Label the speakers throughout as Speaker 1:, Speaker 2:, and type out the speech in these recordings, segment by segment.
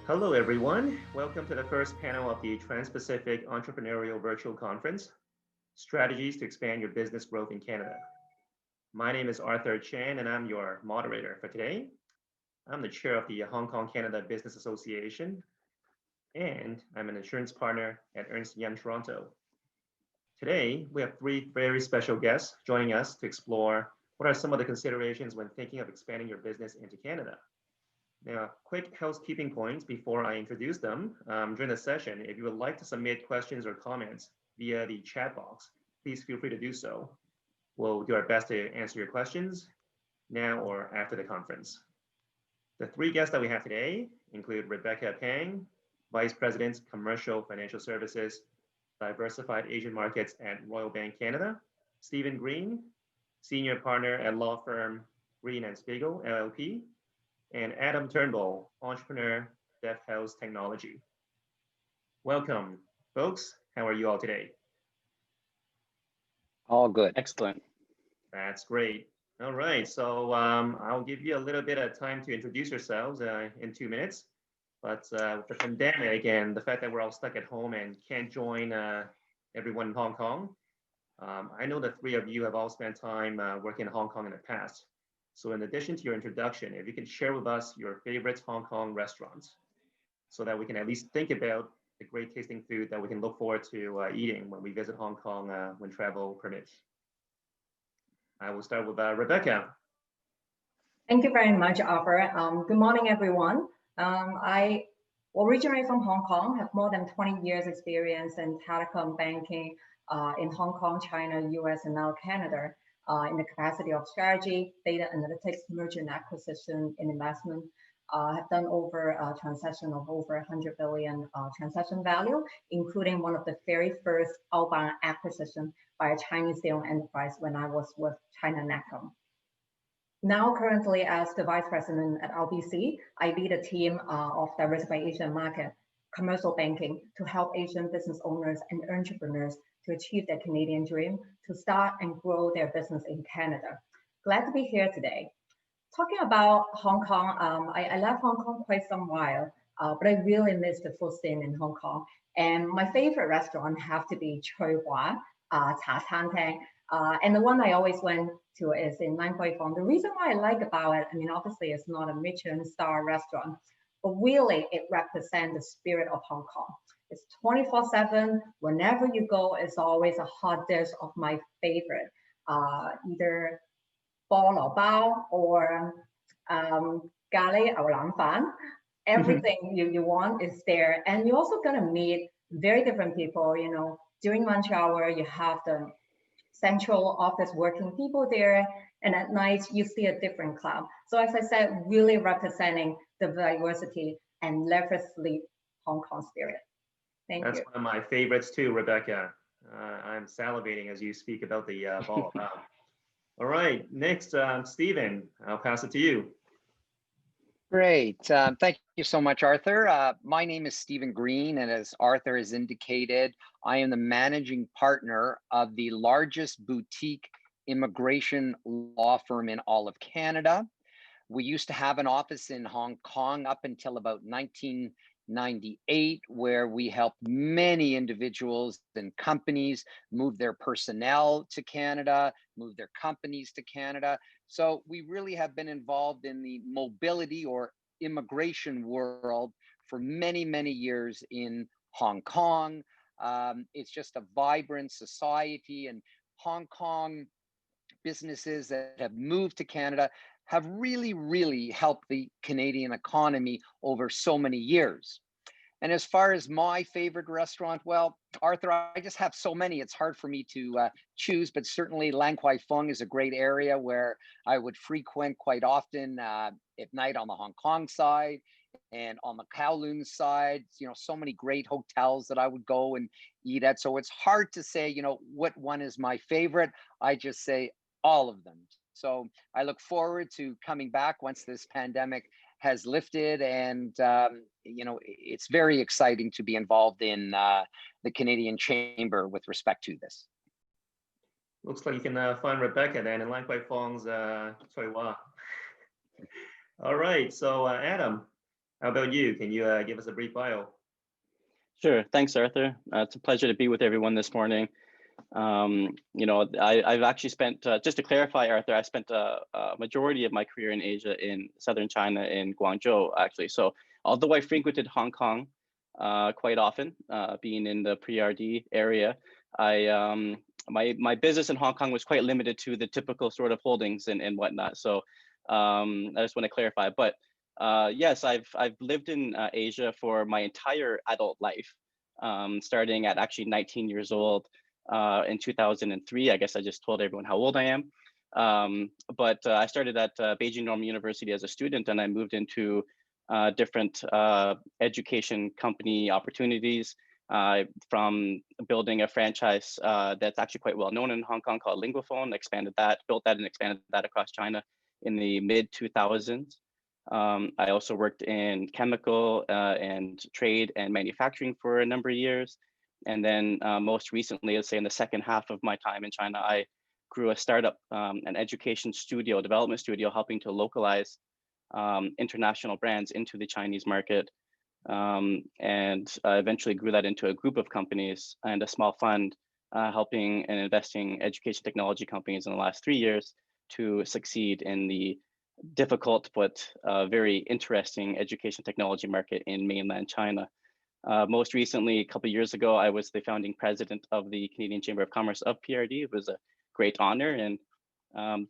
Speaker 1: Hello, everyone. Welcome to the first panel of the Transpacific Entrepreneurial Virtual Conference, Strategies to Expand Your Business Growth in Canada. My name is Arthur Chan, and I'm your moderator for today. I'm the chair of the Hong Kong Canada Business Association, and I'm an insurance partner at Ernst & Young Toronto. Today, we have three very special guests joining us to explore what are some of the considerations when thinking of expanding your business into Canada. Now, quick housekeeping points before I introduce them. During the session, if you would like to submit questions or comments via the chat box, please feel free to do so. We'll do our best to answer your questions now or after the conference. The three guests that we have today include Rebecca Pang, Vice President, Commercial Financial Services, Diversified Asian Markets at Royal Bank Canada, Stephen Green, Senior Partner at law firm Green and Spiegel, LLP, and Adam Turnbull, entrepreneur, Devhaus Technology. Welcome, folks. How are you all today?
Speaker 2: All good. Excellent.
Speaker 1: That's great. All right. So I'll give you a little bit of time to introduce yourselves in 2 minutes. But with the pandemic and the fact that we're all stuck at home and can't join everyone in Hong Kong, I know the three of you have all spent time working in Hong Kong in the past. So in addition to your introduction, if you can share with us your favorite Hong Kong restaurants so that we can at least think about the great tasting food that we can look forward to eating when we visit Hong Kong when travel permits. I will start with Rebecca.
Speaker 3: Thank you very much, Arthur. Good morning, everyone. I originally from Hong Kong, have more than 20 years experience in telecom banking in Hong Kong, China, US, and now Canada. In the capacity of strategy, data analytics, merger and acquisition, and investment. Have done over a transaction of over 100 billion transaction value, including one of the very first outbound acquisition by a Chinese state-owned enterprise when I was with China Netcom. Now, currently as the Vice President at RBC, I lead a team of diversified Asian market commercial banking to help Asian business owners and entrepreneurs to achieve their Canadian dream, to start and grow their business in Canada. Glad to be here today. Talking about Hong Kong, I left Hong Kong quite some while, but I really miss the food scene in Hong Kong. And my favorite restaurant have to be Choi Hua, Cha Chan Tang. And the one I always went to is in Lan Kwai Fong. The reason why I like about it, I mean, obviously it's not a Michelin star restaurant, but really it represents the spirit of Hong Kong. It's 24/7. Whenever you go, it's always a hot dish of my favorite, either bo lao bao or gali ao lam fan. Everything you want is there, and you're also gonna meet very different people. You know, during lunch hour, you have the central office working people there, and at night you see a different club. So as I said, really representing the diversity and leverage Hong Kong spirit.
Speaker 1: That's one of my favorites too, Rebecca. I'm salivating as you speak about the ball. All right, next, Stephen, I'll pass it to you.
Speaker 2: Great. Thank you so much, Arthur. My name is Stephen Green, and as Arthur has indicated, I am the managing partner of the largest boutique immigration law firm in all of Canada. We used to have an office in Hong Kong up until about 1998, where we helped many individuals and companies move their personnel to Canada, move their companies to Canada. So we really have been involved in the mobility or immigration world for many, many years in Hong Kong. It's just a vibrant society, and Hong Kong businesses that have moved to Canada have really helped the Canadian economy over so many years. And as far as my favorite restaurant, well, Arthur, I just have so many, it's hard for me to choose, but certainly Lan Kwai Fong is a great area where I would frequent quite often at night on the Hong Kong side, and on the Kowloon side, you know, so many great hotels that I would go and eat at. So it's hard to say, you know, what one is my favorite. I just say all of them. So I look forward to coming back once this pandemic has lifted, and you know, it's very exciting to be involved in the Canadian Chamber with respect to this.
Speaker 1: Looks like you can find Rebecca then in Lan Kwai Fong's Choi Hua. All right, so Adam, How about you? Can you give us a brief bio?
Speaker 4: Sure. Thanks, Arthur. It's a pleasure to be with everyone this morning. I've actually spent, just to clarify, Arthur, I spent a majority of my career in Asia, in southern China, in Guangzhou, actually. So although I frequented Hong Kong quite often, being in the pre-RD area, my business in Hong Kong was quite limited to the typical sort of holdings and whatnot. So I just want to clarify. But yes, I've lived in Asia for my entire adult life, starting at actually 19 years old. In 2003, I guess I just told everyone how old I am. But I started at Beijing Normal University as a student, and I moved into different education company opportunities, from building a franchise that's actually quite well known in Hong Kong called Linguaphone, built that and expanded that across China in the mid 2000s. I also worked in chemical and trade and manufacturing for a number of years. And then most recently, let's say in the second half of my time in China, I grew a startup, an education studio, development studio, helping to localize international brands into the Chinese market. And eventually grew that into a group of companies and a small fund, helping and investing education technology companies in the last 3 years to succeed in the difficult but very interesting education technology market in mainland China. Most recently, a couple of years ago, I was the founding president of the Canadian Chamber of Commerce of PRD. It was a great honor. And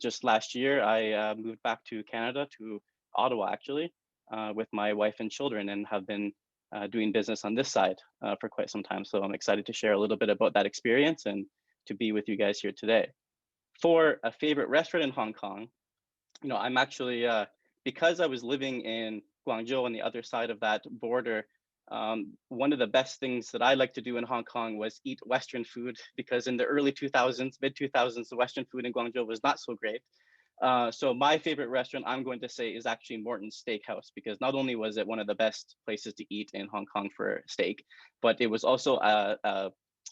Speaker 4: just last year, I moved back to Canada, to Ottawa, actually, with my wife and children, and have been doing business on this side for quite some time. So I'm excited to share a little bit about that experience and to be with you guys here today. For a favorite restaurant in Hong Kong, I'm actually, because I was living in Guangzhou on the other side of that border, one of the best things that I like to do in Hong Kong was eat Western food, because in the early 2000s, mid 2000s, the Western food in Guangzhou was not so great. So my favorite restaurant, I'm going to say, is actually Morton's Steakhouse, because not only was it one of the best places to eat in Hong Kong for steak, but it was also,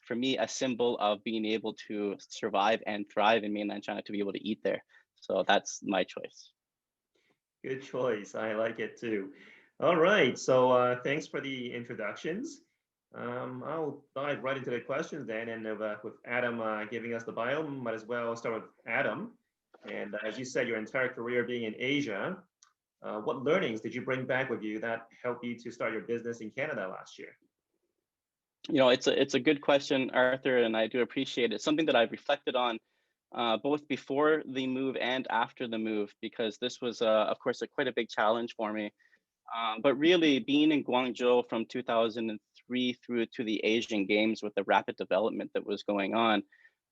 Speaker 4: for me, a symbol of being able to survive and thrive in mainland China, to be able to eat there. So that's my choice.
Speaker 1: Good choice. I like it too. All right. So thanks for the introductions. I'll dive right into the questions then. And with Adam giving us the bio, might as well start with Adam. And as you said, your entire career being in Asia, what learnings did you bring back with you that helped you to start your business in Canada last year?
Speaker 4: It's a good question, Arthur, and I do appreciate it. Something that I've reflected on both before the move and after the move, because this was, of course, quite a big challenge for me. But really, being in Guangzhou from 2003 through to the Asian Games, with the rapid development that was going on,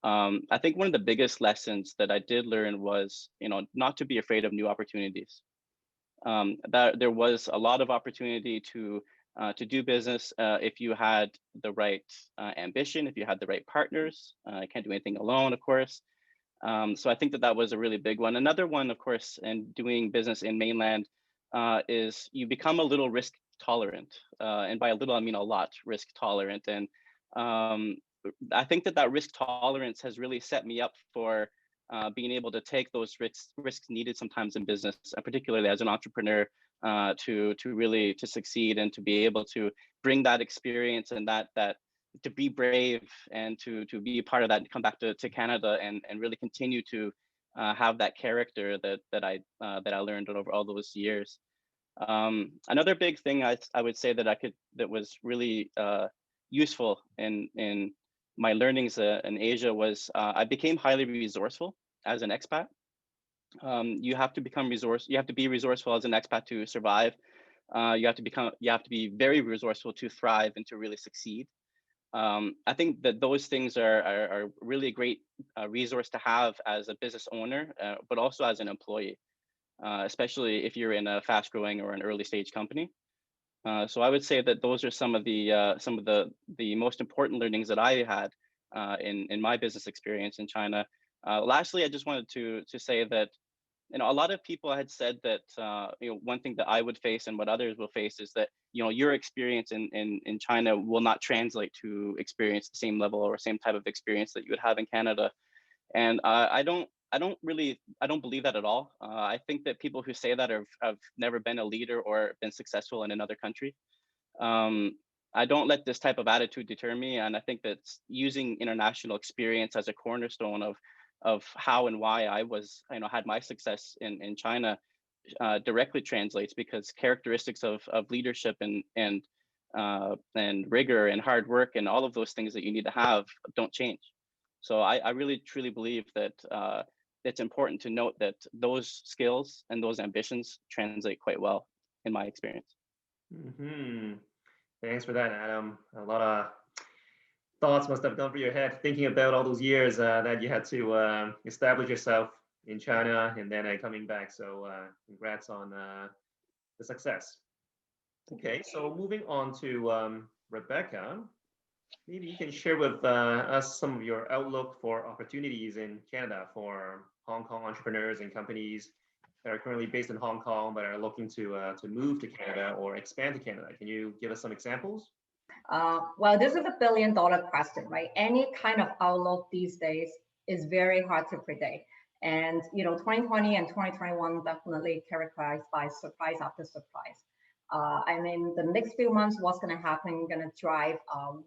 Speaker 4: I think one of the biggest lessons that I did learn was, not to be afraid of new opportunities. That there was a lot of opportunity to do business if you had the right ambition, if you had the right partners. I can't do anything alone, of course. So I think that was a really big one. Another one, of course, in doing business in mainland, is you become a little risk tolerant. And by a little, I mean a lot risk tolerant. And I think that risk tolerance has really set me up for being able to take those risks needed sometimes in business, particularly as an entrepreneur, to really succeed and to be able to bring that experience and that to be brave and to be a part of that, and come back to Canada and really continue to have that character that I learned over all those years. Another big thing I would say that was really useful in my learnings in Asia was I became highly resourceful as an expat. You have to be resourceful as an expat to survive. You have to be very resourceful to thrive and to really succeed. I think that those things are really a great resource to have as a business owner, but also as an employee, especially if you're in a fast-growing or an early-stage company. So I would say that those are some of the most important learnings that I had in my business experience in China. Lastly, I just wanted to say that a lot of people had said that one thing that I would face and what others will face is that your experience in China will not translate to experience the same level or same type of experience that you would have in Canada. And I I don't believe that at all. I think that people who say that have never been a leader or been successful in another country. I don't let this type of attitude deter me, and I think that using international experience as a cornerstone of how and why I was, had my success in China directly translates, because characteristics of leadership and rigor and hard work and all of those things that you need to have don't change. So I really truly believe that it's important to note that those skills and those ambitions translate quite well in my experience.
Speaker 1: Thanks for that, Adam. A lot of thoughts must have gone through your head thinking about all those years that you had to establish yourself in China and then coming back. So congrats on the success. Okay, so moving on to Rebecca, maybe you can share with us some of your outlook for opportunities in Canada for Hong Kong entrepreneurs and companies that are currently based in Hong Kong but are looking to move to Canada or expand to Canada. Can you give us some examples?
Speaker 3: Well, this is a billion-dollar question, right? Any kind of outlook these days is very hard to predict. And 2020 and 2021 definitely characterized by surprise after surprise. I mean, the next few months, what's going to happen, going to drive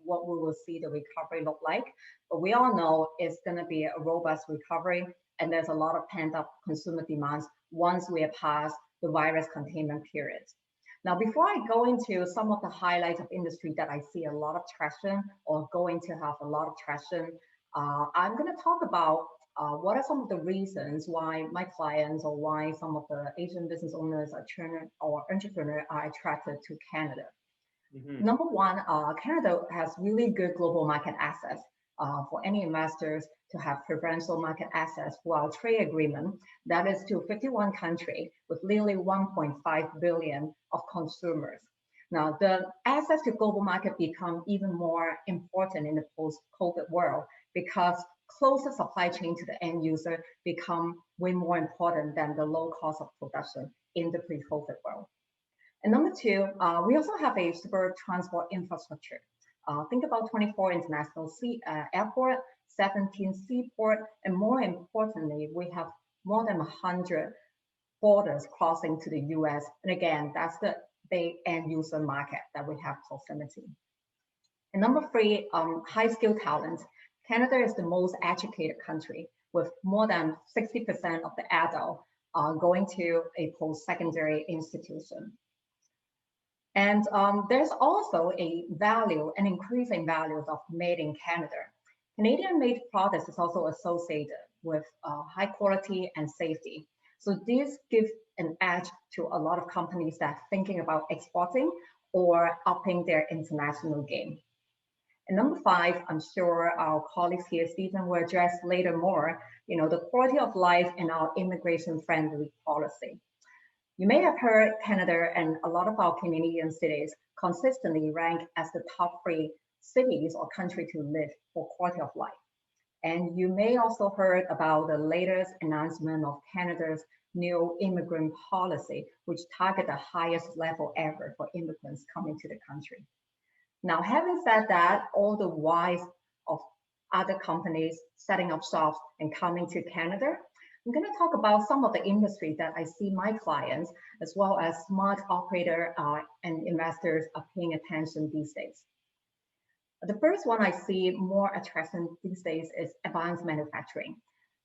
Speaker 3: what we will see the recovery look like. But we all know it's going to be a robust recovery, and there's a lot of pent-up consumer demands once we have passed the virus containment period. Now, before I go into some of the highlights of industry that I see a lot of traction or going to have a lot of traction, I'm going to talk about what are some of the reasons why my clients or why some of the Asian business owners or entrepreneurs are attracted to Canada. Number one, Canada has really good global market access. For any investors to have preferential market access for our trade agreement, that is to 51 countries with nearly 1.5 billion of consumers. Now, the access to global market become even more important in the post-COVID world because closer supply chain to the end user become way more important than the low cost of production in the pre-COVID world. And number two, we also have a super transport infrastructure. Think about 24 international airport, 17 seaport, and more importantly, we have more than 100 borders crossing to the US. And again, that's the big end user market that we have proximity. And number three, high skilled talent. Canada is the most educated country with more than 60% of the adults going to a post-secondary institution. And there's also a value, an increasing value of made in Canada. Canadian made products is also associated with high quality and safety. So this gives an edge to a lot of companies that are thinking about exporting or upping their international game. And number five, I'm sure our colleagues here, Stephen, will address later more, the quality of life and our immigration-friendly policy. You may have heard Canada and a lot of our Canadian cities consistently rank as the top 3 cities or country to live for quality of life. And you may also heard about the latest announcement of Canada's new immigrant policy, which target the highest level ever for immigrants coming to the country. Now, having said that, all the whys of other companies setting up shops and coming to Canada, I'm going to talk about some of the industry that I see my clients, as well as smart operator and investors are paying attention these days. The first one I see more attraction these days is advanced manufacturing.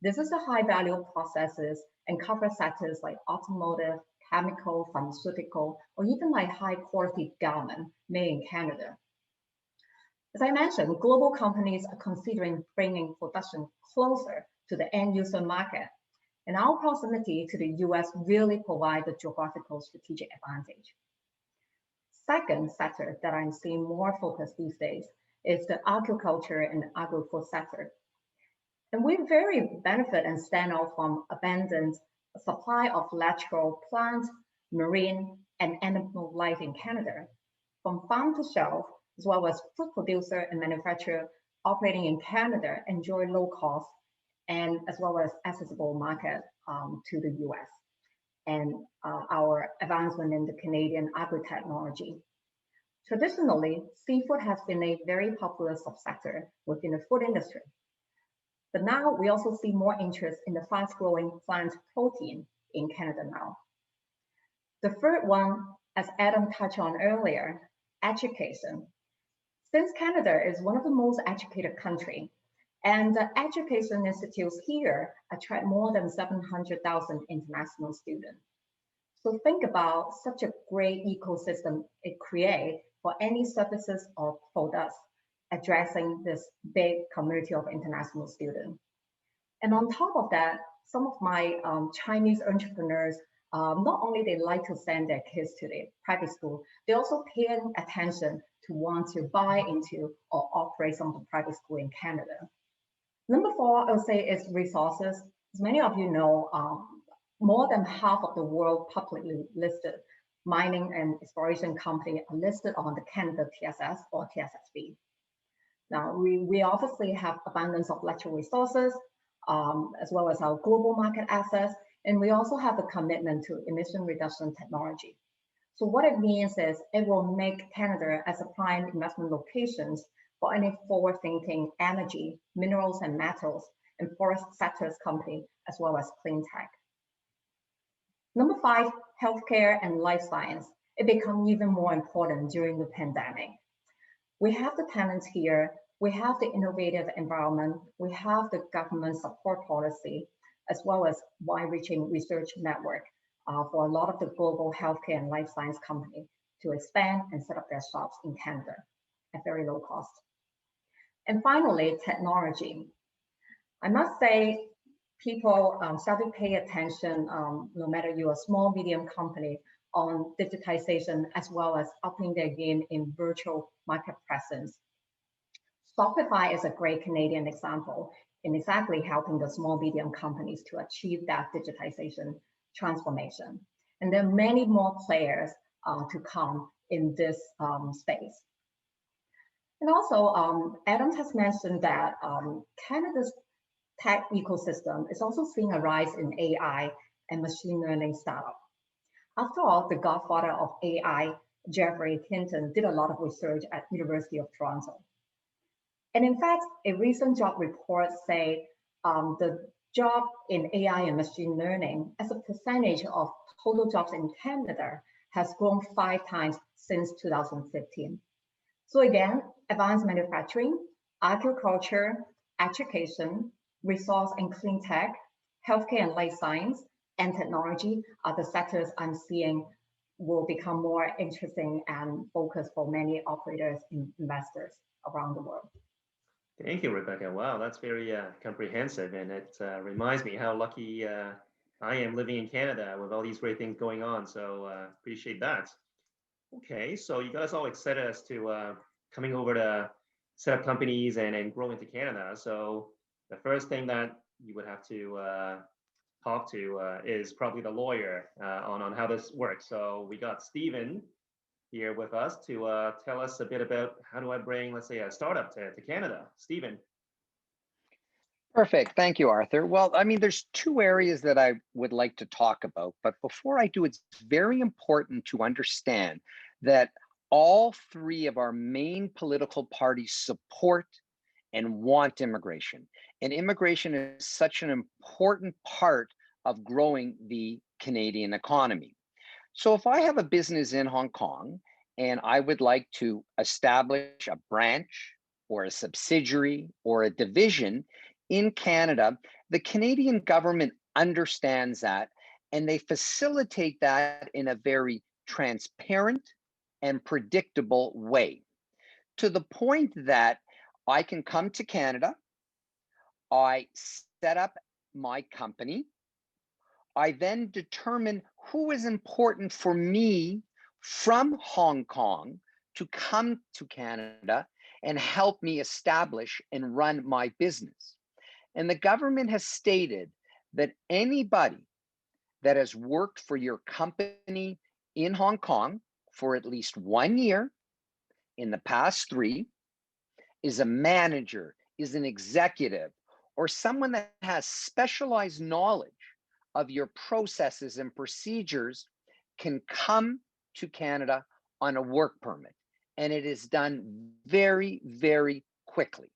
Speaker 3: This is a high value processes and cover sectors like automotive, chemical, pharmaceutical, or even like high quality garment made in Canada. As I mentioned, global companies are considering bringing production closer to the end user market. And our proximity to the US really provides the geographical strategic advantage. Second sector that I'm seeing more focus these days is the agriculture and agri-food sector. And we very benefit and stand out from abundant supply of natural plants, marine, and animal life in Canada. From farm to shelf, as well as food producer and manufacturer operating in Canada enjoy low cost and as well as accessible market to the US and our advancement in the Canadian agri-technology. Traditionally, seafood has been a very popular subsector within the food industry. But now we also see more interest in the fast-growing plant protein in Canada now. The third one, as Adam touched on earlier, education. Since Canada is one of the most educated countries, and the education institutes here attract more than 700,000 international students. So think about such a great ecosystem it creates for any services or products addressing this big community of international students. And on top of that, some of my Chinese entrepreneurs, not only they like to send their kids to the private school, they also pay attention to want to buy into or operate some of the private school in Canada. Number four, I would say, is resources. As many of you know, more than half of the world publicly listed mining and exploration company are listed on the Canada TSS or TSSV. Now, we obviously have abundance of natural resources, as well as our global market access, and we also have a commitment to emission reduction technology. So what it means is it will make Canada as a prime investment locations for any forward-thinking energy, minerals and metals, and forest sectors company, as well as clean tech. Number five, healthcare and life science. It became even more important during the pandemic. We have the talents here, we have the innovative environment, we have the government support policy, as well as wide-reaching research network for a lot of the global healthcare and life science companies to expand and set up their shops in Canada at very low cost. And finally, technology. I must say, people started to pay attention, no matter you're a small, medium company, on digitization, as well as upping their game in virtual market presence. Shopify is a great Canadian example in exactly helping the small, medium companies to achieve that digitization transformation. And there are many more players to come in this space. And also, Adam has mentioned that Canada's tech ecosystem is also seeing a rise in AI and machine learning startup. After all, the godfather of AI, Geoffrey Hinton, did a lot of research at University of Toronto. And in fact, a recent job report say the job in AI and machine learning as a percentage of total jobs in Canada has grown 5 times since 2015. So again, advanced manufacturing, agriculture, education, resource and clean tech, healthcare and life science, and technology are the sectors I'm seeing will become more interesting and focused for many operators and investors around the world.
Speaker 1: Thank you, Rebecca. Wow, that's very comprehensive, and it reminds me how lucky I am living in Canada with all these great things going on. So appreciate that. Okay, so you guys all excited as to coming over to set up companies and grow into Canada. So the first thing that you would have to talk to is probably the lawyer on how this works. So we got Stephen here with us to tell us a bit about how do I bring, let's say, a startup to Canada. Stephen.
Speaker 2: Perfect. Thank you, Arthur. Well, I mean, there's 2 areas that I would like to talk about, but before I do, it's very important to understand that all 3 of our main political parties support and want immigration. And immigration is such an important part of growing the Canadian economy. So if I have a business in Hong Kong and I would like to establish a branch or a subsidiary or a division in Canada, the Canadian government understands that and they facilitate that in a very transparent and predictable way, to the point that I can come to Canada, I set up my company, I then determine who is important for me from Hong Kong to come to Canada and help me establish and run my business. And the government has stated that anybody that has worked for your company in Hong Kong for at least 1 year in the past 3 is a manager, is an executive, or someone that has specialized knowledge of your processes and procedures can come to Canada on a work permit. And it is done very, very quickly.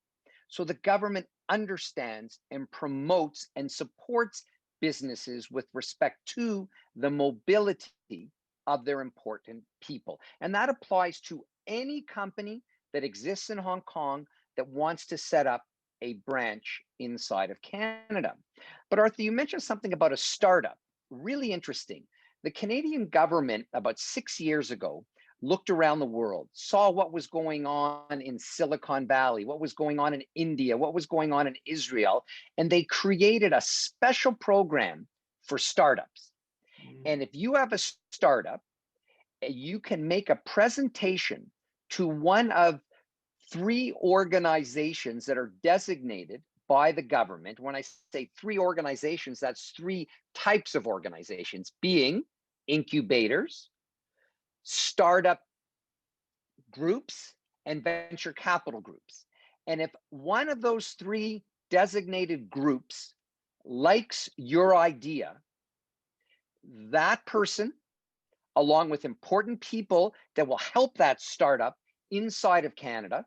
Speaker 2: So the government understands and promotes and supports businesses with respect to the mobility of their important people. And that applies to any company that exists in Hong Kong that wants to set up a branch inside of Canada. But Arthur, you mentioned something about a startup, really interesting. The Canadian government about 6 years ago looked around the world, saw what was going on in Silicon Valley, what was going on in India, what was going on in Israel, and they created a special program for startups. And if you have a startup, you can make a presentation to one of 3 organizations that are designated by the government. When I say 3 organizations, that's 3 types of organizations, being incubators, startup groups, and venture capital groups. And if one of those 3 designated groups likes your idea, that person, along with important people that will help that startup inside of Canada,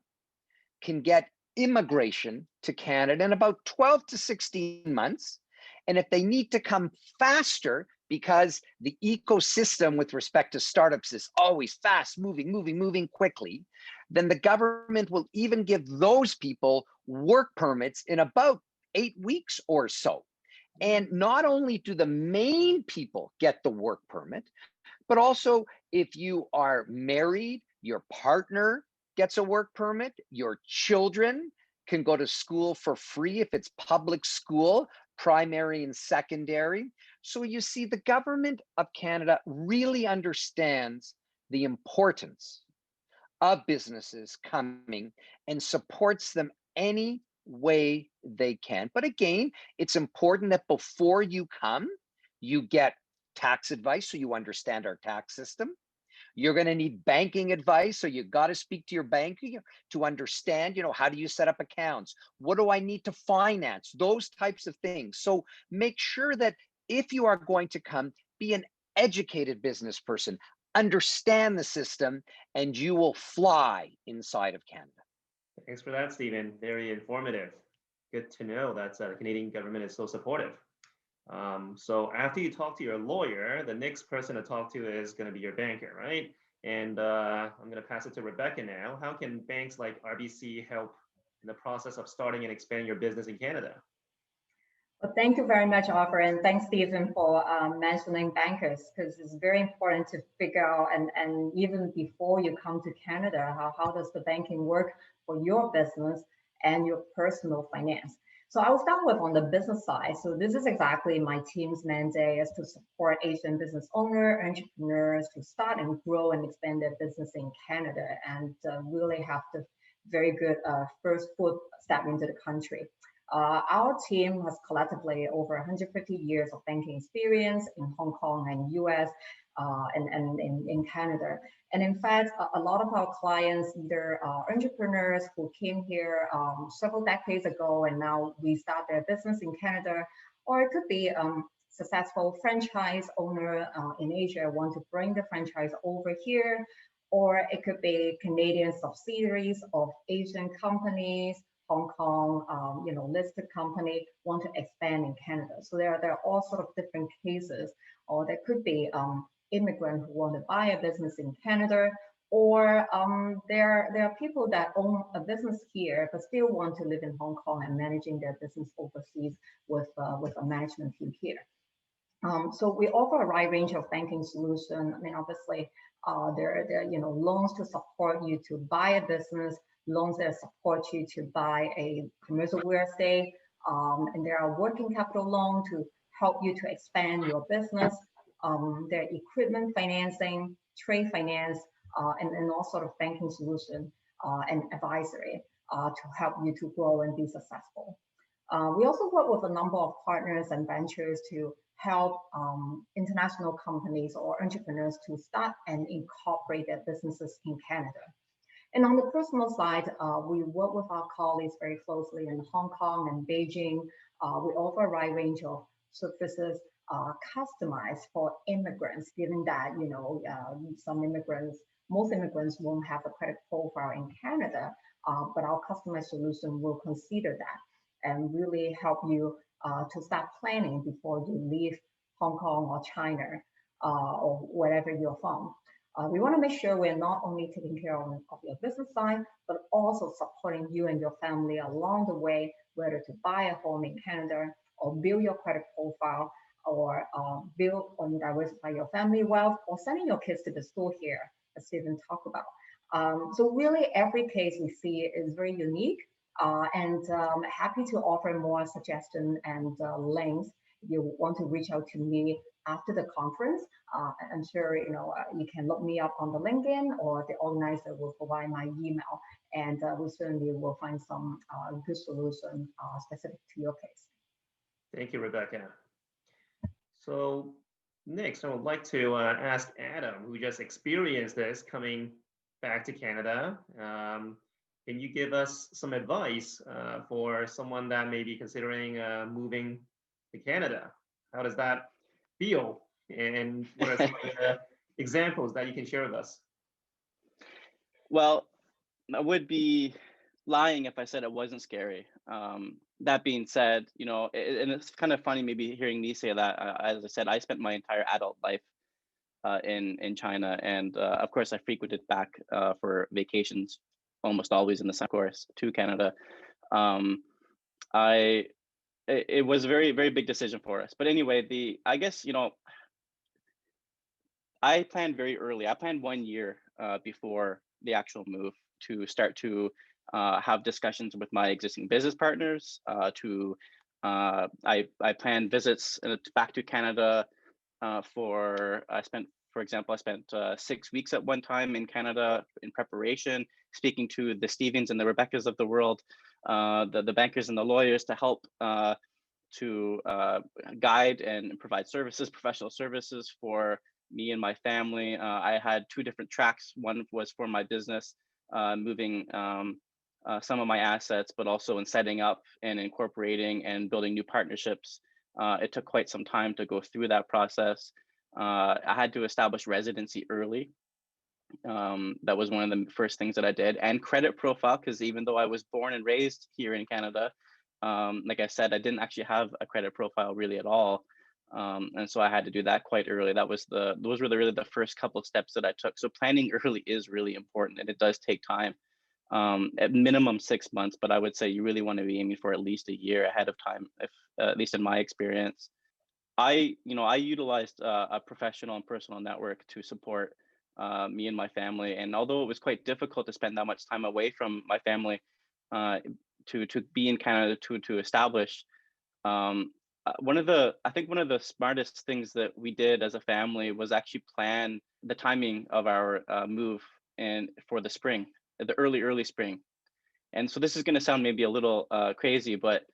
Speaker 2: can get immigration to Canada in about 12 to 16 months. And if they need to come faster, because the ecosystem with respect to startups is always fast, moving quickly, then the government will even give those people work permits in about 8 weeks or so. And not only do the main people get the work permit, but also if you are married, your partner gets a work permit, your children can go to school for free if it's public school, primary and secondary. So you see, the government of Canada really understands the importance of businesses coming and supports them any way they can. But again, it's important that before you come, you get tax advice so you understand our tax system. You're going to need banking advice, so you got to speak to your bank to understand, how do you set up accounts? What do I need to finance? Those types of things. So make sure that if you are going to come, be an educated business person, understand the system, and you will fly inside of Canada.
Speaker 1: Thanks for that, Stephen. Very informative. Good to know that the Canadian government is so supportive. So after you talk to your lawyer, the next person to talk to is going to be your banker, right? And I'm going to pass it to Rebecca now. How can banks like RBC help in the process of starting and expanding your business in Canada?
Speaker 3: Well, thank you very much, Arthur, and thanks, Stephen, for mentioning bankers, because it's very important to figure out, and even before you come to Canada, how does the banking work for your business and your personal finance. So I will start with on the business side. So this is exactly my team's mandate, is to support Asian business owners, entrepreneurs to start and grow and expand their business in Canada, and really have the very good first foot step into the country. Our team has collectively over 150 years of banking experience in Hong Kong and US and in Canada. And in fact, a lot of our clients either are entrepreneurs who came here several decades ago and now we start their business in Canada, or it could be successful franchise owner in Asia want to bring the franchise over here, or it could be Canadian subsidiaries of Asian companies, Hong Kong, listed company want to expand in Canada. So there are all sort of different cases, or there could be immigrants who want to buy a business in Canada, or there are people that own a business here but still want to live in Hong Kong and managing their business overseas with a management team here. So we offer a wide range of banking solutions. I mean, obviously, there are loans to support you to buy a business, loans that support you to buy a commercial real estate, and there are working capital loans to help you to expand your business. There are equipment financing, trade finance, and all sort of banking solution and advisory to help you to grow and be successful. We also work with a number of partners and ventures to help international companies or entrepreneurs to start and incorporate their businesses in Canada. And on the personal side, we work with our colleagues very closely in Hong Kong and Beijing. We offer a wide range of services customized for immigrants, given that most immigrants won't have a credit profile in Canada, but our customized solution will consider that. and really help you to start planning before you leave Hong Kong or China or wherever you're from. We want to make sure we're not only taking care of your business side, but also supporting you and your family along the way, whether to buy a home in Canada or build your credit profile or build or diversify your family wealth or sending your kids to the school here, as Stephen talked about. So really every case we see is very unique and happy to offer more suggestions and links. If you want to reach out to me after the conference, I'm sure you can look me up on the LinkedIn, or the organizer will provide my email, and we certainly will find some good solution specific to your case.
Speaker 1: Thank you, Rebecca. So next, I would like to ask Adam, who just experienced this coming back to Canada. Can you give us some advice for someone that may be considering moving to Canada? How does that feel? And what are some of the examples that you can share with us?
Speaker 4: Well, I would be lying if I said it wasn't scary. That being said, and it's kind of funny maybe hearing me say that. As I said, I spent my entire adult life in China, and of course I frequented back for vacations almost always in the summer, of course, to Canada. It was a very, very big decision for us. But anyway, I guess, I planned very early. I planned 1 year before the actual move to start to have discussions with my existing business partners. I planned visits back to Canada for example, I spent 6 weeks at one time in Canada in preparation, speaking to the Stevens and the Rebeccas of the world, the bankers and the lawyers to help to guide and provide services, professional services for me and my family. I had 2 different tracks. One was for my business, moving some of my assets, but also in setting up and incorporating and building new partnerships. It took quite some time to go through that process. I had to establish residency early. That was one of the first things that I did, and credit profile, because even though I was born and raised here in Canada, like I said, I didn't actually have a credit profile really at all. And so I had to do that quite early. Those were really the first couple of steps that I took. So planning early is really important, and it does take time. At minimum 6 months, but I would say you really want to be aiming for at least a year ahead of time, if at least in my experience. I utilized a professional and personal network to support me and my family. And although it was quite difficult to spend that much time away from my family, to be in Canada to establish, one of the smartest things that we did as a family was actually plan the timing of our move and for the spring, the early spring. And so this is going to sound maybe a little crazy, but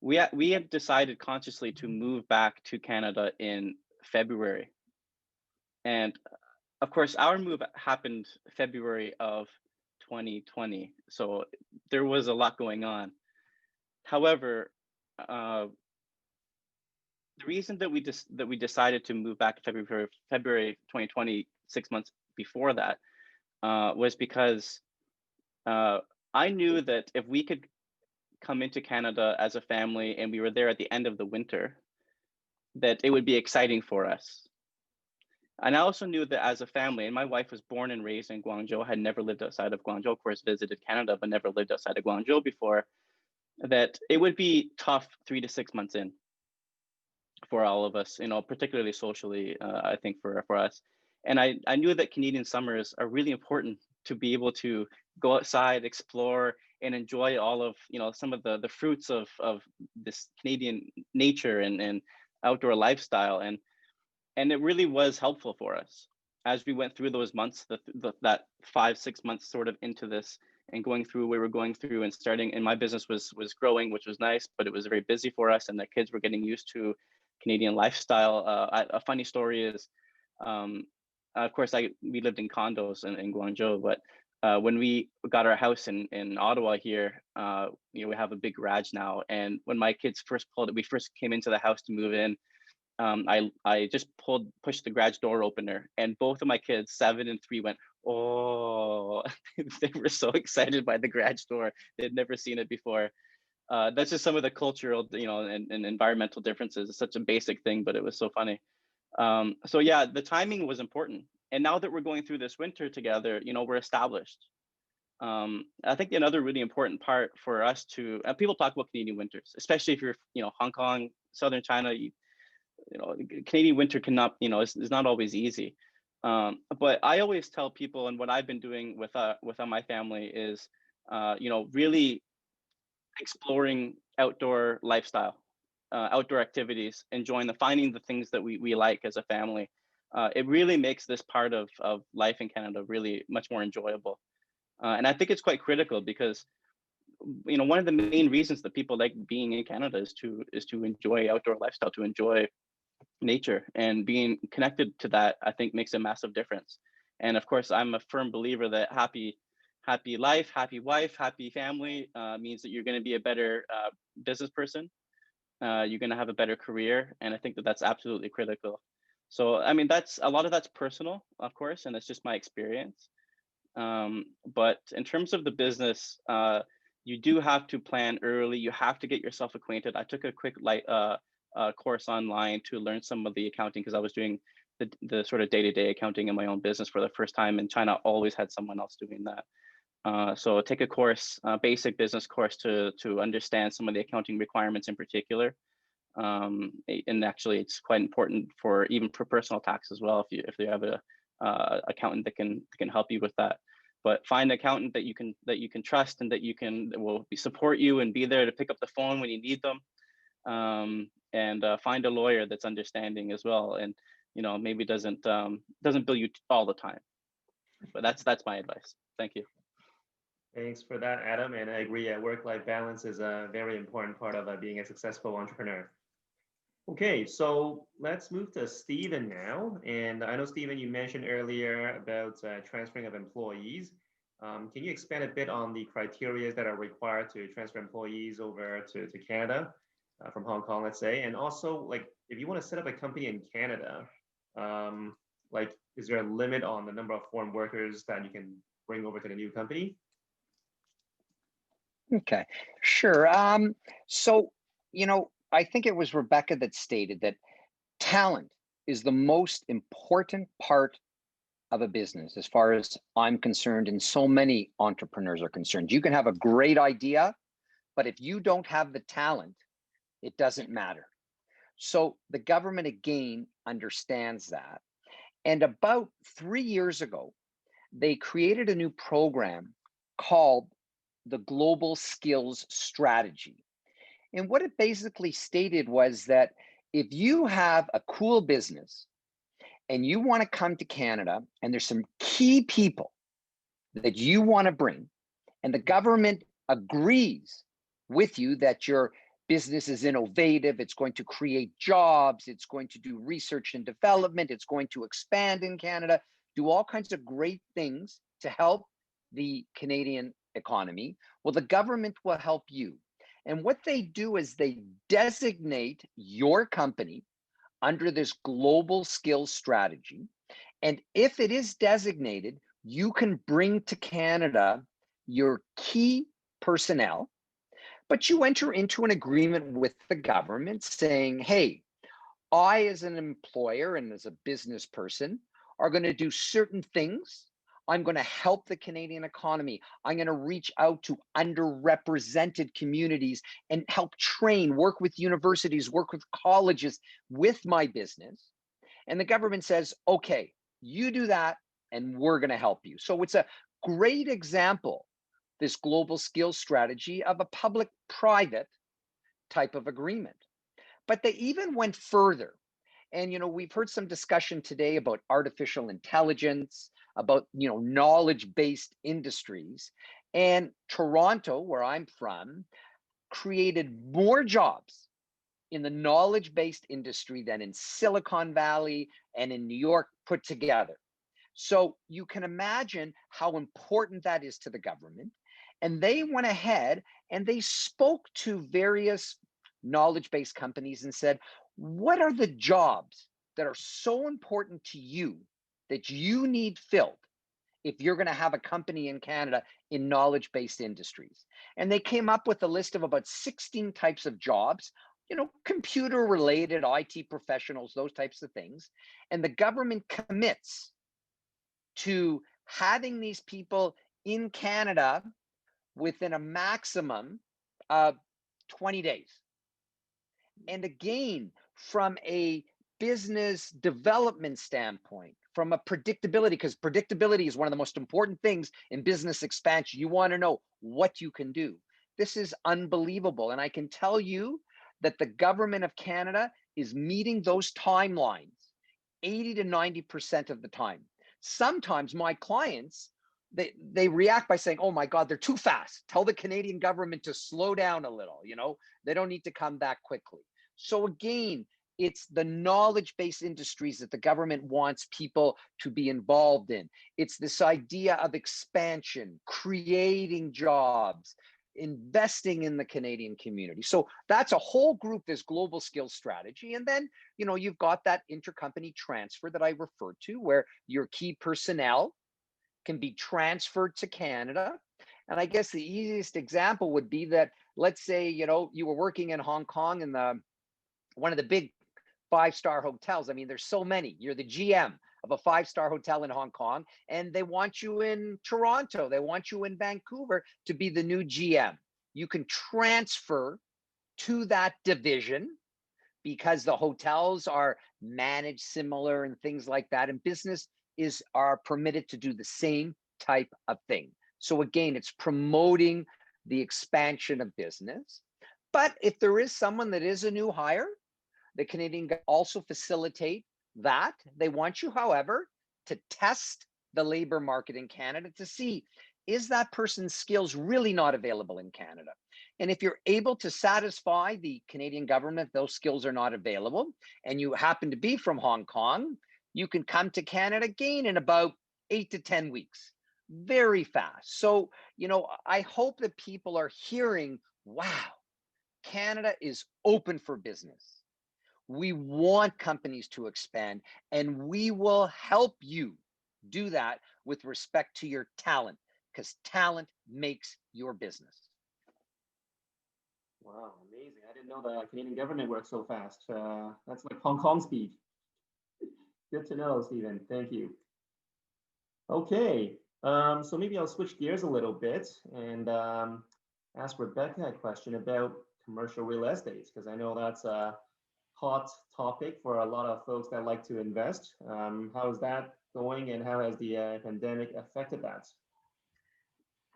Speaker 4: we had decided consciously to move back to Canada in February. And of course, our move happened February of 2020. So there was a lot going on. However, the reason that we decided to move back to February 2020, 6 months before that, was because I knew that if we could come into Canada as a family and we were there at the end of the winter, that it would be exciting for us. And I also knew that as a family, and my wife was born and raised in Guangzhou, had never lived outside of Guangzhou, of course, visited Canada, but never lived outside of Guangzhou before, that it would be tough 3 to 6 months in for all of us, particularly socially, I think for us. And I knew that Canadian summers are really important to be able to go outside, explore, and enjoy all of, some of the fruits of this Canadian nature and outdoor lifestyle. And it really was helpful for us as we went through those months, that 5-6 months sort of into this and going through what we were going through and starting. And my business was growing, which was nice, but it was very busy for us, and the kids were getting used to Canadian lifestyle. A funny story is, of course, we lived in condos in Guangzhou, but when we got our house in Ottawa here, we have a big garage now. And when my kids we first came into the house to move in, I just pushed the garage door opener, and both of my kids, 7 and 3, went, oh, they were so excited by the garage door. They'd never seen it before. That's just some of the cultural, and environmental differences. It's such a basic thing, but it was so funny. So yeah, the timing was important. And now that we're going through this winter together, we're established. I think another really important part for us to, people talk about Canadian winters, especially if you're, Hong Kong, Southern China, Canadian winter cannot, is not always easy. But I always tell people, and what I've been doing with my family is, really exploring outdoor lifestyle, outdoor activities, finding the things that we like as a family. It really makes this part of life in Canada really much more enjoyable. And I think it's quite critical because, one of the main reasons that people like being in Canada is to enjoy outdoor lifestyle, to enjoy nature, and being connected to that, I think, makes a massive difference. And of course, I'm a firm believer that happy life, happy wife, happy family means that you're going to be a better business person. You're going to have a better career, and I think that that's absolutely critical. So, I mean, that's a lot of that's personal, of course, and it's just my experience. But in terms of the business, you do have to plan early. You have to get yourself acquainted. I took a quick course online to learn some of the accounting because I was doing the sort of day-to-day accounting in my own business for the first time, and China always had someone else doing that. So take a course, basic business course to understand some of the accounting requirements in particular. And actually, it's quite important even for personal tax as well. If you have a accountant that can help you with that. But find an accountant that you can trust and that will support you and be there to pick up the phone when you need them. And find a lawyer that's understanding as well, and maybe doesn't bill you all the time. But that's my advice. Thank you.
Speaker 1: Thanks for that, Adam. And I agree, work-life balance is a very important part of being a successful entrepreneur. Okay, so let's move to Stephen now. And I know, Stephen, you mentioned earlier about transferring of employees. Can you expand a bit on the criteria that are required to transfer employees over to Canada from Hong Kong, let's say? And also, like, if you want to set up a company in Canada, is there a limit on the number of foreign workers that you can bring over to the new company?
Speaker 2: Okay, sure. So, I think it was Rebecca that stated that talent is the most important part of a business, as far as I'm concerned, and so many entrepreneurs are concerned. You can have a great idea, but if you don't have the talent, it doesn't matter. So the government, again, understands that. And about 3 years ago, they created a new program called the Global Skills Strategy. And what it basically stated was that if you have a cool business and you want to come to Canada, and there's some key people that you want to bring, and the government agrees with you that your business is innovative, it's going to create jobs, it's going to do research and development, it's going to expand in Canada, do all kinds of great things to help the Canadian economy, well, the government will help you. And what they do is they designate your company under this global skills strategy. And if it is designated, you can bring to Canada your key personnel, but you enter into an agreement with the government saying, hey, I, as an employer and as a business person, are going to do certain things. I'm going to help the Canadian economy. I'm going to reach out to underrepresented communities and help train, work with universities, work with colleges with my business. And the government says, okay, you do that and we're going to help you. So it's a great example, this global skills strategy, of a public-private type of agreement. But they even went further. And, we've heard some discussion today about artificial intelligence, about, knowledge-based industries. And Toronto, where I'm from, created more jobs in the knowledge-based industry than in Silicon Valley and in New York put together. So you can imagine how important that is to the government. And they went ahead and they spoke to various knowledge-based companies and said, what are the jobs that are so important to you that you need filled? if you're going to have a company in Canada in knowledge-based industries. And they came up with a list of about 16 types of jobs, you know, computer related, IT professionals, those types of things. And the government commits to having these people in Canada within a maximum of 20 days. And again, from a business development standpoint, from a predictability, because predictability is one of the most important things in business expansion. You want to know what you can do. This is unbelievable. And I can tell you that the government of Canada is meeting those timelines 80 to 90% of the time. Sometimes my clients, they react by saying, oh my God, they're too fast. Tell the Canadian government to slow down a little, you know, they don't need to come that quickly. So again, it's the knowledge-based industries that the government wants people to be involved in. It's this idea of expansion, creating jobs, investing in the Canadian community. So that's a whole group, this global skills strategy. And then, you know, you've got that intercompany transfer that I referred to, where your key personnel can be transferred to Canada. And I guess the easiest example would be that, let's say, you know, you were working in Hong Kong in one of the big 5-star hotels. I mean, there's so many. You're the GM of a 5-star hotel in Hong Kong, and they want you in Toronto. They want you in Vancouver to be the new GM. You can transfer to that division because the hotels are managed similar and things like that. And business are permitted to do the same type of thing. So again, it's promoting the expansion of business. But if there is someone that is a new hire, the Canadian also facilitate that. They want you, however, to test the labor market in Canada to see, is that person's skills really not available in Canada? And if you're able to satisfy the Canadian government, those skills are not available, and you happen to be from Hong Kong, you can come to Canada again in about 8 to 10 weeks. Very fast. So, you know, I hope that people are hearing, wow, Canada is open for business. We want companies to expand, and we will help you do that with respect to your talent, because talent makes your business.
Speaker 1: Wow, amazing. I didn't know the Canadian government works so fast. That's like Hong Kong speed. Good to know, Stephen. Thank you. Okay, so maybe I'll switch gears a little bit and ask Rebecca a question about commercial real estate, because I know that's a hot topic for a lot of folks that like to invest. How is that going, and how has the pandemic affected that?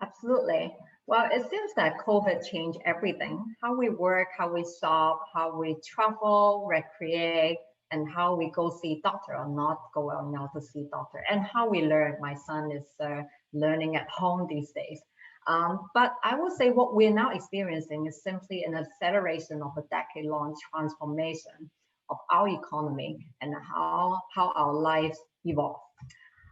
Speaker 3: Absolutely. Well, it seems that COVID changed everything. How we work, how we shop, how we travel, recreate, and how we go see doctor or not go out now to see doctor, and how we learn. My son is learning at home these days. But I would say what we're now experiencing is simply an acceleration of a decade-long transformation of our economy and how our lives evolve.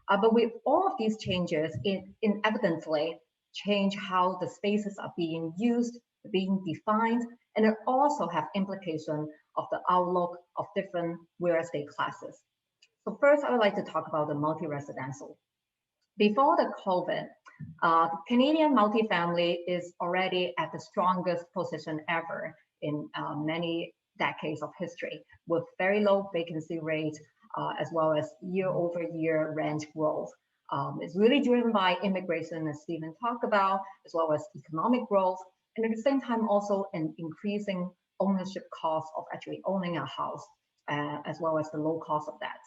Speaker 3: But with all of these changes, it inevitably change how the spaces are being used, being defined, and it also have implication of the outlook of different real estate classes. So first, I would like to talk about the multi-residential. Before the COVID, Canadian multifamily is already at the strongest position ever in many decades of history, with very low vacancy rates, as well as year-over-year rent growth. It's really driven by immigration, as Stephen talked about, as well as economic growth, and at the same time also an increasing ownership cost of actually owning a house, as well as the low cost of that.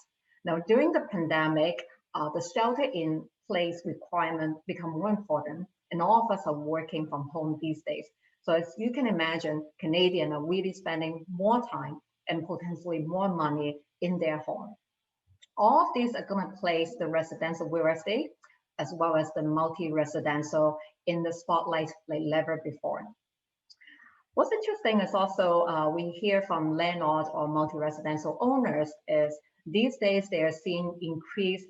Speaker 3: Now, during the pandemic, the shelter-in-place requirement become more important, and all of us are working from home these days. So as you can imagine, Canadians are really spending more time and potentially more money in their home. All of these are going to place the residential real estate as well as the multi-residential in the spotlight like never before. What's interesting is also we hear from landlords or multi-residential owners is these days they are seeing increase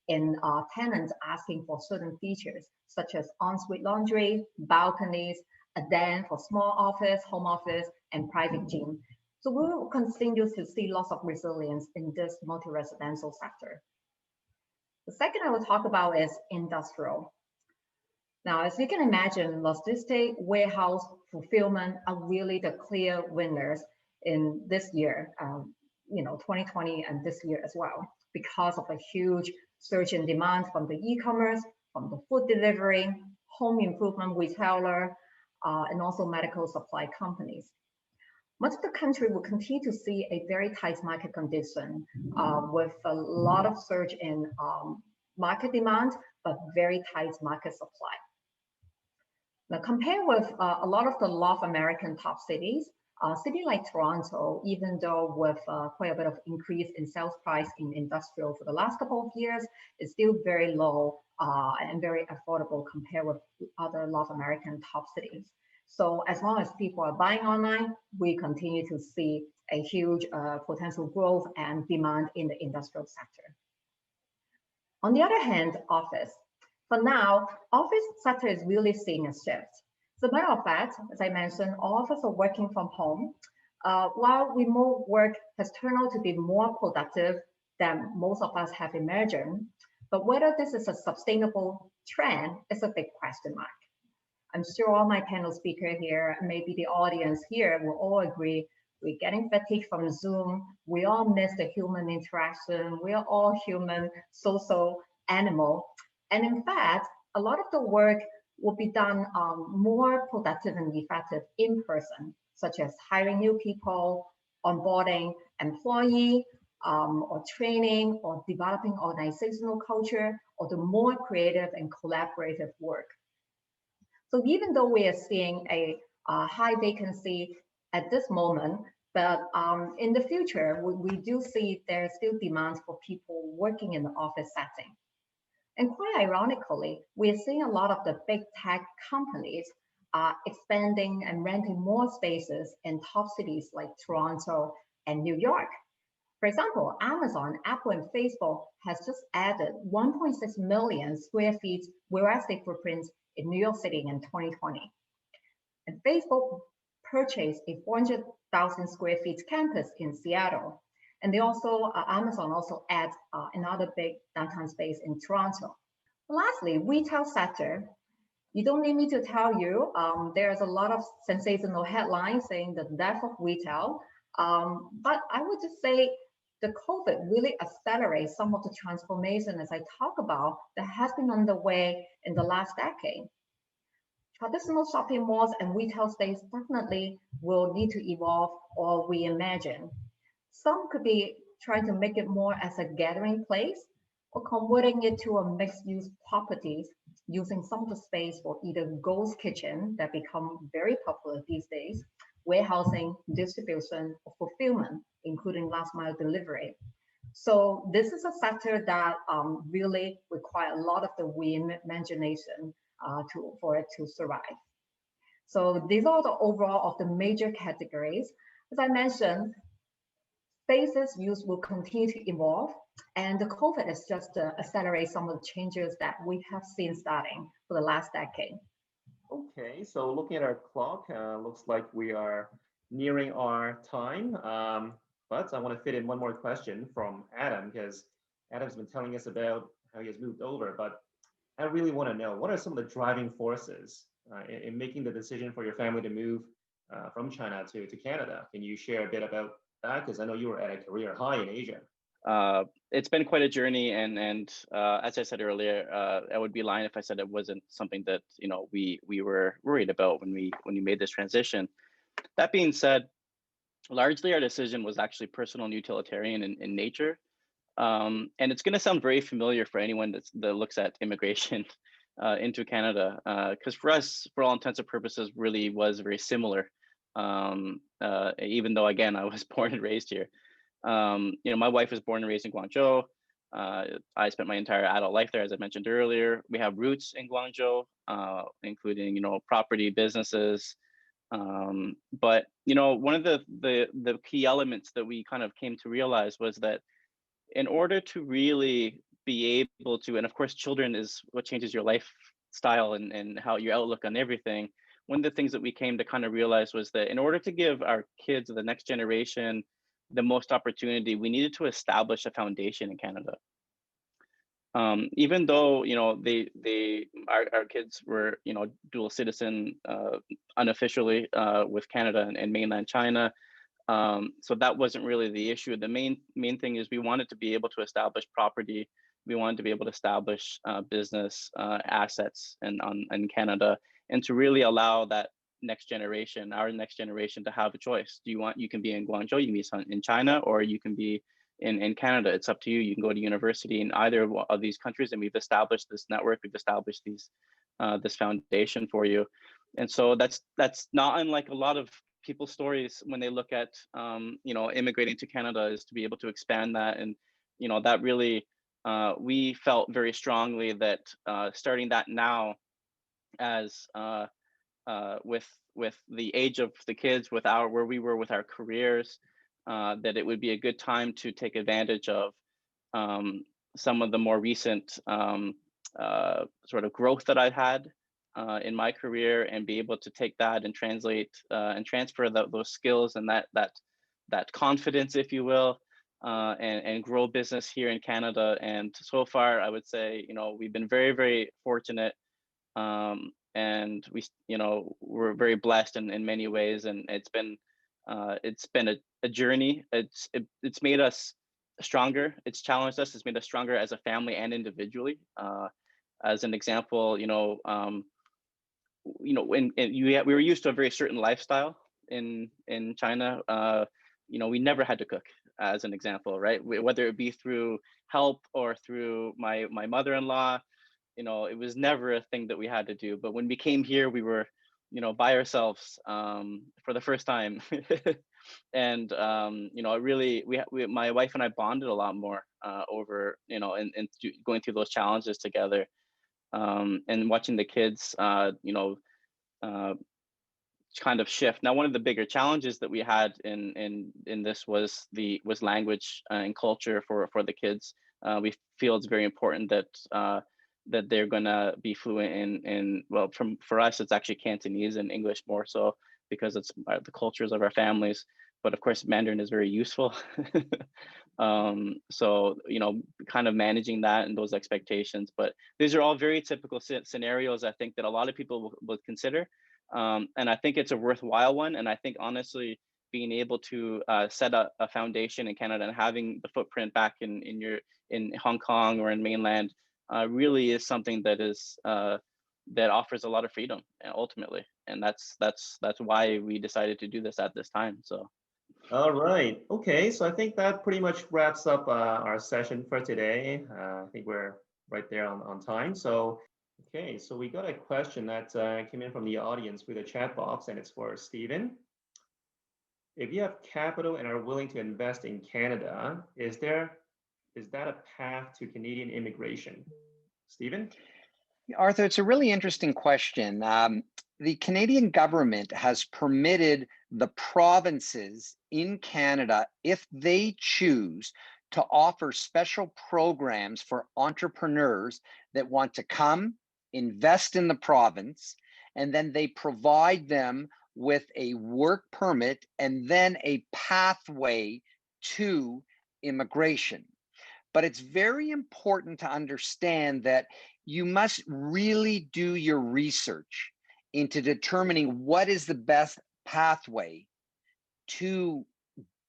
Speaker 3: in tenants asking for certain features such as ensuite laundry, balconies, a den for small office, home office, and private gym. So we will continue to see lots of resilience in this multi-residential sector. The second I will talk about is industrial. Now, as you can imagine, logistics, warehouse, fulfillment are really the clear winners in this year, 2020 and this year as well, because of a huge surge in demand from the e-commerce, from the food delivery, home improvement retailer, and also medical supply companies. Much of the country will continue to see a very tight market condition with a lot of surge in market demand, but very tight market supply. Now, compare with a lot of the North American top cities, a city like Toronto, even though with quite a bit of increase in sales price in industrial for the last couple of years, is still very low and very affordable compared with other North American top cities. So as long as people are buying online, we continue to see a huge potential growth and demand in the industrial sector. On the other hand, office. For now, office sector is really seeing a shift. As a matter of fact, as I mentioned, all of us are working from home. While remote work has turned out to be more productive than most of us have imagined, but whether this is a sustainable trend is a big question mark. I'm sure all my panel speakers here, maybe the audience here, will all agree we're getting fatigued from Zoom. We all miss the human interaction. We are all human, social animal. And in fact, a lot of the work will be done more productive and effective in person, such as hiring new people, onboarding employee, or training, or developing organizational culture, or the more creative and collaborative work. So even though we are seeing a high vacancy at this moment, but in the future, we do see there's still demand for people working in the office setting. And quite ironically, we're seeing a lot of the big tech companies expanding and renting more spaces in top cities like Toronto and New York. For example, Amazon, Apple, and Facebook has just added 1.6 million square feet real estate footprints in New York City in 2020. And Facebook purchased a 400,000 square feet campus in Seattle. And they also, Amazon also adds another big downtown space in Toronto. Lastly, retail sector. You don't need me to tell you, there's a lot of sensational headlines saying the death of retail. But I would just say the COVID really accelerates some of the transformation, as I talk about, that has been underway in the last decade. Traditional shopping malls and retail space definitely will need to evolve or reimagine. Some could be trying to make it more as a gathering place or converting it to a mixed-use properties using some of the space for either ghost kitchen that become very popular these days, warehousing, distribution, or fulfillment, including last mile delivery. So this is a sector that really requires a lot of the reimagination for it to survive. So these are the overall of the major categories. As I mentioned, spaces use will continue to evolve, and the COVID has just accelerated some of the changes that we have seen starting for the last decade.
Speaker 1: Okay, so looking at our clock, looks like we are nearing our time, but I want to fit in one more question from Adam, because Adam's been telling us about how he has moved over, but I really want to know, what are some of the driving forces in making the decision for your family to move from China to Canada? Can you share a bit about that? Because I know you were at a career high in Asia.
Speaker 4: It's been quite a journey, and as I said earlier, I would be lying if I said it wasn't something that we were worried about when we made this transition. That being said, largely our decision was actually personal and utilitarian in nature, and it's going to sound very familiar for anyone that looks at immigration into Canada, because for us, for all intents and purposes, really was very similar. Even though, again, I was born and raised here. My wife was born and raised in Guangzhou. I spent my entire adult life there, as I mentioned earlier. We have roots in Guangzhou, including property, businesses. But one of the key elements that we kind of came to realize was that in order to really be able to, and of course, children is what changes your lifestyle and how your outlook on everything. One of the things that we came to kind of realize was that in order to give our kids, the next generation, the most opportunity, we needed to establish a foundation in Canada. Even though, you know, our kids were, you know, dual citizen unofficially with Canada and mainland China. So that wasn't really the issue. The main thing is we wanted to be able to establish property. We wanted to be able to establish business assets in Canada, and to really allow that next generation, our next generation, to have a choice. You can be in Guangzhou, you can be in China, or you can be in Canada. It's up to you. You can go to university in either of these countries, and we've established this network. We've established this foundation for you, and so that's not unlike a lot of people's stories when they look at you know, immigrating to Canada, is to be able to expand that. And you know, that really we felt very strongly that starting that now, as with the age of the kids, with where we were with our careers, that it would be a good time to take advantage of some of the more recent sort of growth that I had in my career, and be able to take that and translate and transfer those skills and that confidence, if you will, and grow business here in Canada. And so far, I would say, you know, we've been very, very fortunate, and you know, we're very blessed in many ways. And it's been a journey. It's made us stronger. It's challenged us. It's made us stronger as a family and individually. As an example, you know, when we were used to a very certain lifestyle in China. You know, we never had to cook, as an example, right? Whether it be through help or through my mother-in-law, you know, it was never a thing that we had to do. But when we came here, we were, you know, by ourselves for the first time. And you know, really, my wife and I bonded a lot more over, you know, and going through those challenges together, and watching the kids, you know, kind of shift. Now, one of the bigger challenges that we had in this was language and culture for the kids. We feel it's very important that that they're gonna be fluent in well, for us, it's actually Cantonese and English more so, because it's the cultures of our families. But of course, Mandarin is very useful. So, you know, kind of managing that and those expectations. But these are all very typical scenarios, I think, that a lot of people would consider. And I think it's a worthwhile one. And I think, honestly, being able to set a foundation in Canada and having the footprint back in Hong Kong or in mainland really is something that is that offers a lot of freedom ultimately. And that's why we decided to do this at this time. So.
Speaker 1: All right. Okay. So I think that pretty much wraps up our session for today. I think we're right there on time. So, okay. So we got a question that came in from the audience through the chat box, and it's for Stephen. If you have capital and are willing to invest in Canada, is that a path to Canadian immigration? Stephen?
Speaker 2: Arthur, it's a really interesting question. The Canadian government has permitted the provinces in Canada, if they choose, to offer special programs for entrepreneurs that want to come, invest in the province, and then they provide them with a work permit and then a pathway to immigration. But it's very important to understand that you must really do your research into determining what is the best pathway to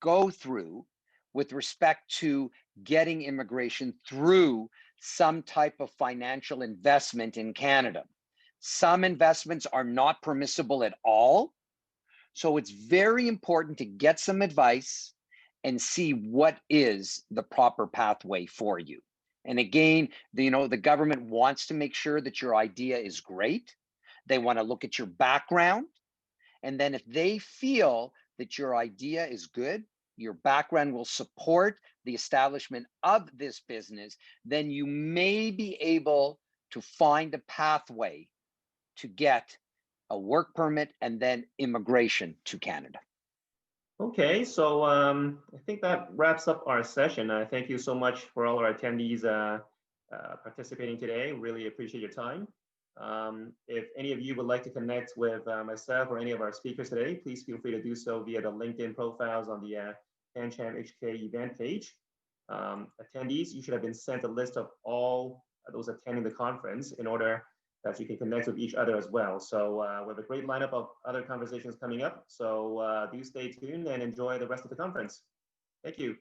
Speaker 2: go through with respect to getting immigration through some type of financial investment in Canada. Some investments are not permissible at all. So it's very important to get some advice and see what is the proper pathway for you. And again, the government wants to make sure that your idea is great. They want to look at your background. And then if they feel that your idea is good, your background will support the establishment of this business, then you may be able to find a pathway to get a work permit and then immigration to Canada.
Speaker 1: Okay, so I think that wraps up our session. Thank you so much for all our attendees participating today. Really appreciate your time. If any of you would like to connect with myself or any of our speakers today, please feel free to do so via the LinkedIn profiles on the PanCham HK event page. attendees, you should have been sent a list of all those attending the conference in order that you can connect with each other as well. So we have a great lineup of other conversations coming up. So do stay tuned and enjoy the rest of the conference. Thank you.